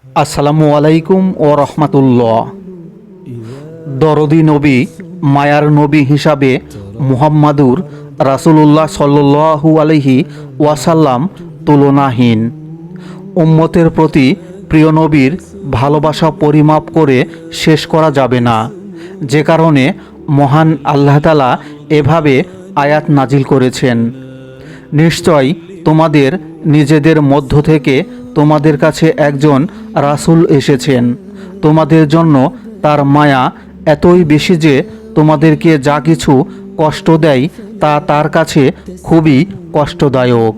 আসসালামু আলাইকুম ও রহমাতুল্লাহ। দরদি নবী, মায়ার নবী হিসাবে মুহাম্মাদুর রাসূলুল্লাহ সাল্লাল্লাহু আলাইহি ওয়াসাল্লাম তুলনাহীন। উম্মতের প্রতি প্রিয় নবীর ভালোবাসা পরিমাপ করে শেষ করা যাবে না, যে কারণে মহান আল্লাহ তাআলা এভাবে আয়াত নাজিল করেছেন। নিশ্চয় তোমাদের নিজেদের মধ্য থেকে তোমাদের কাছে একজন রাসূল এসেছেন। তোমাদের জন্য তার মায়া এতই বেশি যে তোমাদেরকে যা কিছু কষ্ট দেয় তা তার কাছে খুবই কষ্টদায়ক।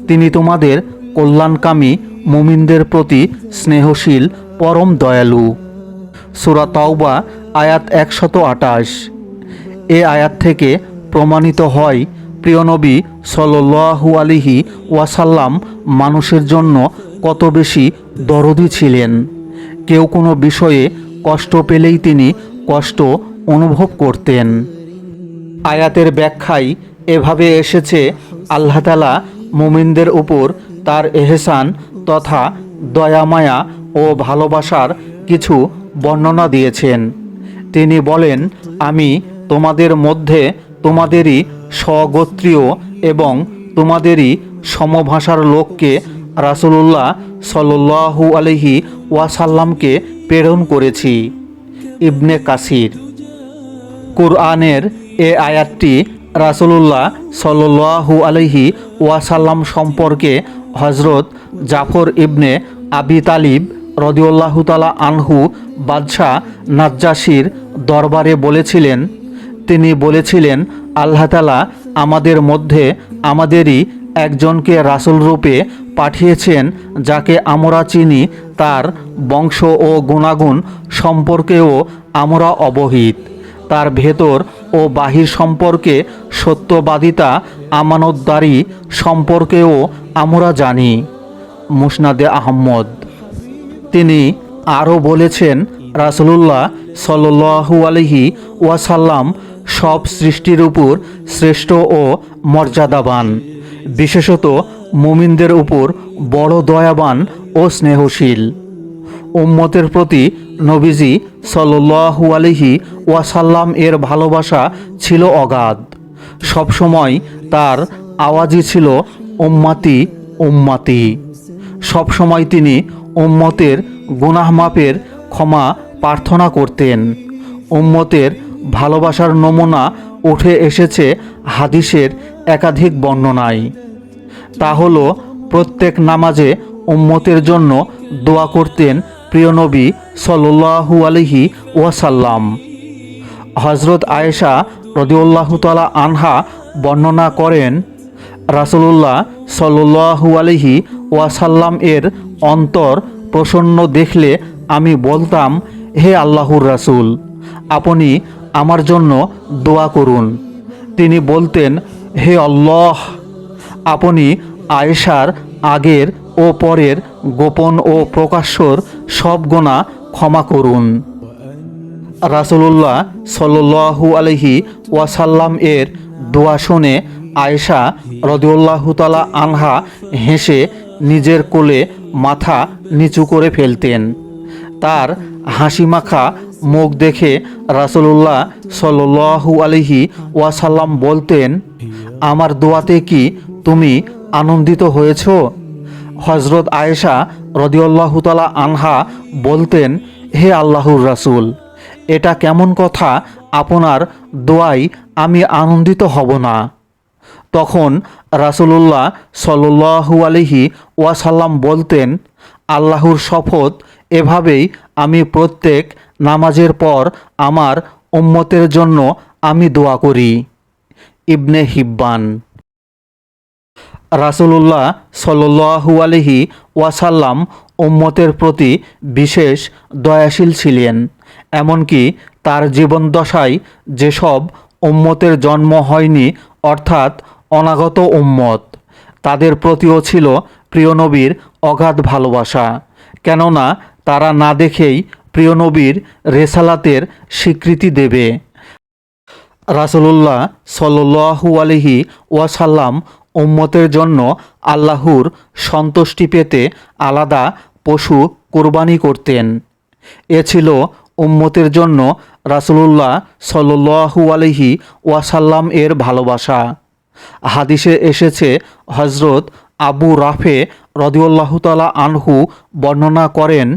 তিনি তোমাদের কল্যাণকামী মুমিনদের প্রতি স্নেহশীল, পরম দয়ালু। সূরা তাওবা আয়াত 128। এ আয়াত থেকে প্রমাণিত হয় প্রিয় নবী সাল্লাল্লাহু আলাইহি ওয়াসাল্লাম মানুষের জন্য কত বেশি দরদি ছিলেন। কেউ কোনো বিষয়ে কষ্ট পেলেই তিনি কষ্ট অনুভব করতেন। আয়াতের ব্যাখ্যায় এভাবে এসেছে, আল্লাহ তাআলা মুমিনদের উপর তার এহসান তথা দয়ামায়া ও ভালোবাসার কিছু বর্ণনা দিয়েছেন। তিনি বলেন, আমি তোমাদের মধ্যে তোমাদেরই স্বগোত্রীয় এবং তোমাদেরই সমভাষার লোককে রাসূলুল্লাহ সাল্লাল্লাহু আলাইহি ওয়াসাল্লামকে প্রেরণ করেছি। ইবনে কাসির। কুরআনের এ আয়াতটি রাসূলুল্লাহ সাল্লাল্লাহু আলাইহি ওয়াসাল্লাম সম্পর্কে হযরত জাফর ইবনে আবি তালিব রাদিয়াল্লাহু তাআলা আনহু বাদশাহ নাজ্জাশীর দরবারে বলেছিলেন। তিনি বলেছিলেন, আল্লাহ তাআলা আমাদের মধ্যে আমাদেরই একজনকে রাসূল রূপে পাঠিয়েছেন, যাকে আমরা চিনি, তার বংশ ও গুণাগুণ সম্পর্কেও আমরা অবহিত, তার ভেতর ও বাহির সম্পর্কে সত্যবাদিতা, আমানতদারি সম্পর্কেও আমরা জানি। মুসনাদে আহমদ। তিনি আরও বলেছেন, রাসূলুল্লাহ সাল্লাল্লাহু আলাইহি ওয়াসাল্লাম সব সৃষ্টির উপর শ্রেষ্ঠ ও মর্যাদাবান, বিশেষত মুমিনদের উপর বড় দয়াবান ও স্নেহশীল। উম্মতের প্রতি নবীজি সাল্লাল্লাহু আলাইহি ওয়াসাল্লাম এর ভালোবাসা ছিল অগাধ। সবসময় তার আওয়াজই ছিল উম্মতি উম্মতি। সবসময় তিনি উম্মতের গুনাহ মাপের ক্ষমা প্রার্থনা করতেন। উম্মতের ভালোবাসার নমুনা উঠে এসেছে হাদিসের একাধিক বর্ণনায়। তা হলো, প্রত্যেক নামাজে উম্মতের জন্য দোয়া করতেন প্রিয় নবী সাল্লাল্লাহু আলাইহি ওয়াসাল্লাম। হযরত আয়েশা রাদিয়াল্লাহু তাআলা আনহা বর্ণনা করেন, রাসূলুল্লাহ সাল্লাল্লাহু আলাইহি ওয়াসাল্লাম এর অন্তর প্রসন্ন দেখলে আমি বলতাম, হে আল্লাহর রাসূল, আপনি আমার জন্য দোয়া করুন। তিনি বলতেন, হে আল্লাহ, আপনি আয়েশার আগের ও পরের গোপন ও প্রকাশ্যর সব গুনাহ ক্ষমা করুন। রাসূলুল্লাহ সাল্লাল্লাহু আলাইহি ওয়াসাল্লাম এর দোয়া শুনে আয়েশা রাদিয়াল্লাহু তাআলা আনহা হেসে নিজের কোলে মাথা নিচু করে ফেলতেন। তার হাসিমাখা মুখ দেখে রাসূলুল্লাহ সাল্লাল্লাহু আলাইহি ওয়াসাল্লাম বলতেন, আমার দোয়াতে কি তুমি আনন্দিত হয়েছ? হযরত আয়েশা রাদিয়াল্লাহু তাআলা আনহা বলতেন, হে আল্লাহর রাসূল, এটা কেমন কথা, আপনার দোয়ায় আমি আনন্দিত হব না? তখন রাসূলুল্লাহ সাল্লাল্লাহু আলাইহি ওয়াসাল্লাম বলতেন, আল্লাহর শপথ, এভাবেই আমি প্রত্যেক নামাজের পর আমার উম্মতের জন্য আমি দোয়া করি। ইবনে হিব্বান। রাসূলুল্লাহ সাল্লাল্লাহু আলাইহি ওয়াসাল্লাম উম্মতের প্রতি বিশেষ দয়াশীল ছিলেন। এমনকি তার জীবনদশায় যেসব উম্মতের জন্ম হয়নি, অর্থাৎ অনাগত উম্মত, তাদের প্রতিও ছিল প্রিয় নবীর অগাধ ভালোবাসা। কেননা তারা না দেখেই প্রিয় নবীর রেসালাতের স্বীকৃতি দেবে। রাসূলুল্লাহ সাল্লাল্লাহু আলাইহি ওয়াসাল্লাম উম্মতের জন্য আল্লাহর সন্তুষ্টি পেতে আলাদা পশু কোরবানি করতেন। এ ছিল উম্মতের জন্য রাসূলুল্লাহ সাল্লাল্লাহু আলাইহি ওয়াসাল্লাম এর ভালোবাসা। হাদিসে এসেছে, হজরত আবু রাফে রাদিয়াল্লাহু তাআলা আনহু বর্ণনা করেন,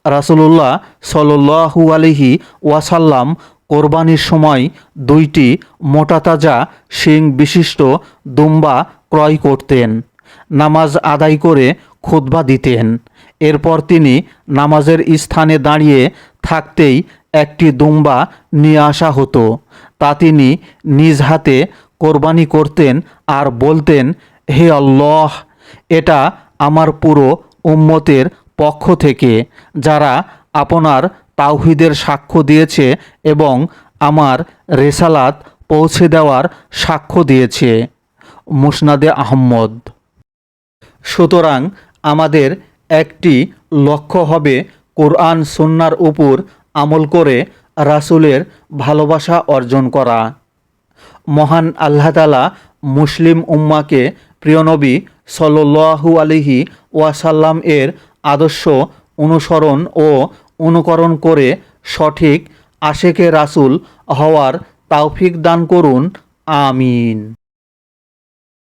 রাসূলুল্লাহ সাল্লাল্লাহু আলাইহি ওয়াসাল্লাম কোরবানির সময় 2টি মোটাতাজা শিং বিশিষ্ট দুম্বা ক্রয় করতেন, নামাজ আদায় করে খুতবা দিতেন। এরপর তিনি নামাজের স্থানে দাঁড়িয়ে থাকতেই একটি দুম্বা নিয়ে আসা হতো। তা তিনি নিজ হাতে কোরবানি করতেন আর বলতেন, হে আল্লাহ, এটা আমার পুরো উম্মতের পক্ষ থেকে, যারা আপনার তাওহীদের সাক্ষ্য দিয়েছে এবং আমার রেসালাত পৌঁছে দেওয়ার সাক্ষ্য দিয়েছে। মুসনাদে আহমদ। সুতরাং আমাদের একটি লক্ষ্য হবে কোরআন সুন্নাহর উপর আমল করে রাসূলের ভালোবাসা অর্জন করা। মহান আল্লাহ তাআলা মুসলিম উম্মাহকে প্রিয় নবী সাল্লাল্লাহু আলাইহি ওয়াসাল্লাম এর আদর্শ অনুসরণ ও অনুকরণ করে সঠিক আশেকে রাসূল হওয়ার তৌফিক দান করুন। আমিন।